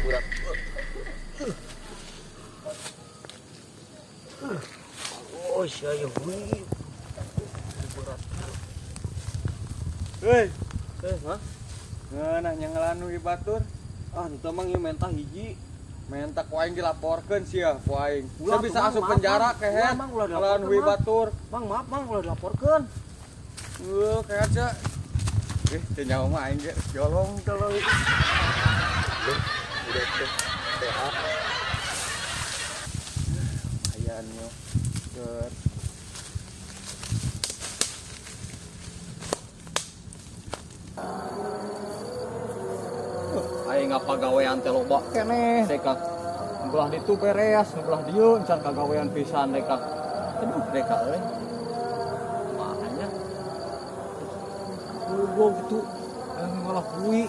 berat. Oh, saya hui. Berat. Hei, Hah? ngeunah nya ngelanu di batur. Ah, itu mah ieu mentah hiji. Menta ku aing dilaporkeun sia ku aing. Ulah, Saya bisa Mang, asup maaf, penjara Mang. kehet. Ulah, Mang, ulah Ngelan dilaporkeun, wi Mang. batur. Mang, maaf, Mang, ulah dilaporkeun. Kayak aja. Teu nyawa mah aing ge jolong kalau Udah teh. Sehat. ayaan yo. Ger. Aing ngapagawean teh loba keneh deka. Belah ditu beres, belah dieu encan kagawean pisan deka. Aduh deka euy. Makanya. Gua gitu. Malah kuwi.